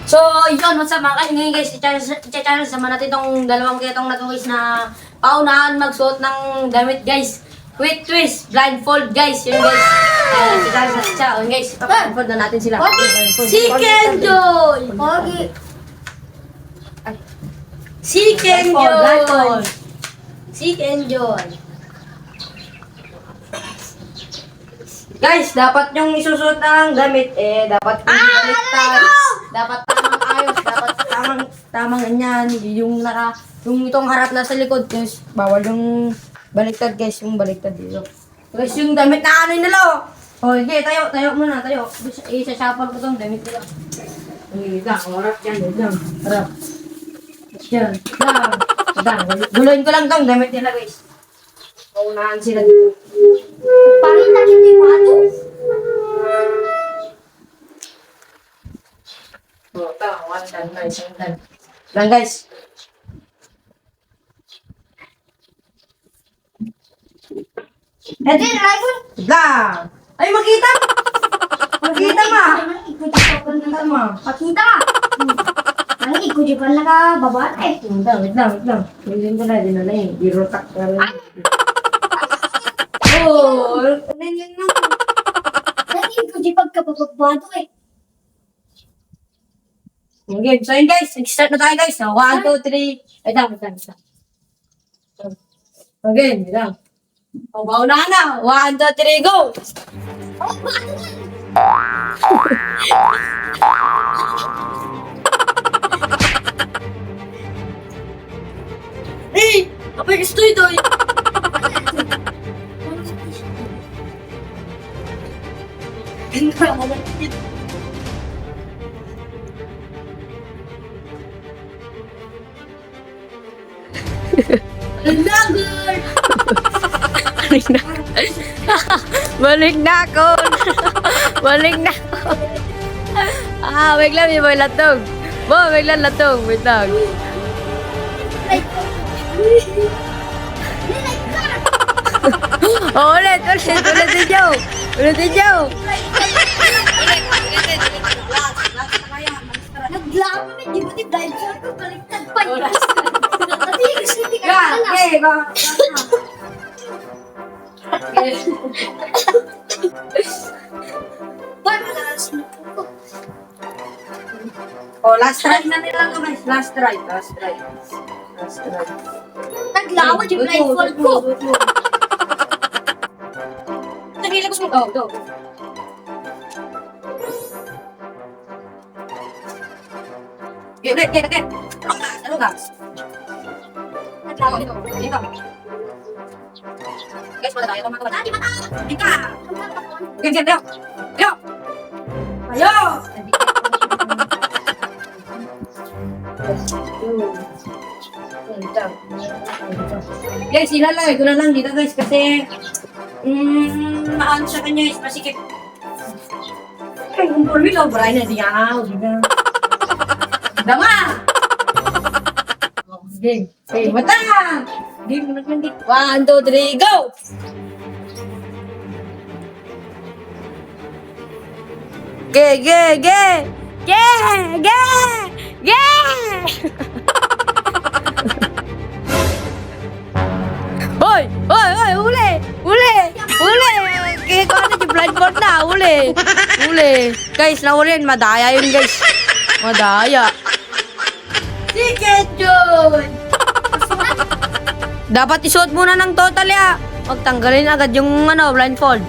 So, yun, what's up mga guys? Ngayon guys, i-challenge naman natin itong dalawang kitong na to guys na paunahan magsuot ng damit guys. Quick twist, blindfold guys. Yun guys. I-challenge natin siya. Yun guys, ipablindfold na natin sila. Si Kenjoy! Okay. Si Kenjoy! Si Kenjoy! Guys, dapat yung isusuot ng damit dapat baliktad. Dapat tamang ayos, dapat tamang ganyan. Yung itong harap na sa likod guys, bawal yung baliktad guys, yung baliktad dito. Guys, yung damit na ano nila oh. Okay, tayo muna, tayo. Isa-shuffle ko tong damit nila. Okay, harap yan, harap. Yan, guluhin ko lang tong damit nila guys. Paunahan sila dito. Pakita kita yung mga to. One done guys, one done. Lang guys. Ito yung rifle. Lang. Ay, makita! Makita ma! Pakita mo. Pakita. Ang ikuji pa nakababa eh. Wait lang. Hindi ko na dinala eh. Birotak na rin. Oh, ano yun na? Ang ikuji pagkababato eh. Okay, so yun guys. Nag-start na tayo guys. 1, 2, 3. Wait lang. Okay, wait lang. Bauna na. 1, 2, 3, go! Eh! Apa yang estoy doy? Lager! Balik na ako. Balik na ako. Wait lang, may boy latog. Wait lang latog. Wait lang. Ulit din Joe. Naglaban na, di ba di driver ko baliktad pa yun? Kasi gusto hindi ka Yeah, na. okay, go. Paras na po. Oh, last try na nila to guys. Last try. Naglawan yung blindfold ko. Tagila ko sa go. Okay. Ano ka? Naglawan dito. Guys, wala tayo. Tadi mata. Ika! Ganyan, Yo! Ayo! Guys, ilalagay ko na lang dito guys kasi maano sa kanya is masikip. Ay, kumpul mo ito, Brian na diyaw. Dama! Game. Okay, mata! Game naman lang dito. 1, 2, 3, go! Ge! Hoy! Uli! Kaya ko ano yung blindfold na, uli. Guys, nauli yun, madaya yun guys. Madaya. Si Kenjoy! Dapat isuot muna ng total ya. Huwag tanggalin agad yung blindfold.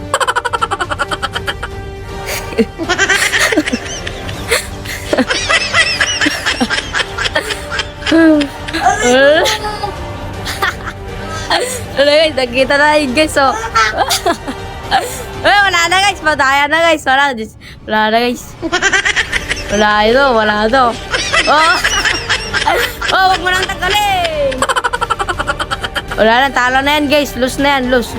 Ano guys, nakita na yun guys, oh. Wala na guys, madaya na guys. Wala na guys. Wala ito. Oh, wag mo nang tanggalin. Wala na, talo na yan guys. Loose na yan, loose.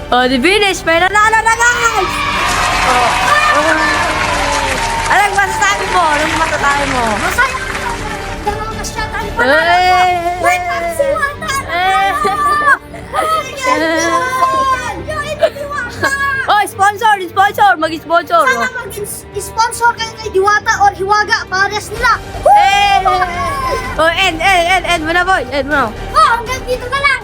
Oh, di finish. May nanalo na guys. Oh. mo? Masaya ka na. Dalawa na siya tayo pa. Eh. Wait lang si Wata. Eh. Ayan yan. Yung ito Diwata. Oh, sponsor! Mag-sponsor! Sana mag-sponsor kayo kay Diwata or Hiwaga. Pares nila. Eh! Oh, end mo na, boy! End mo na. Oh, hanggang dito na lang.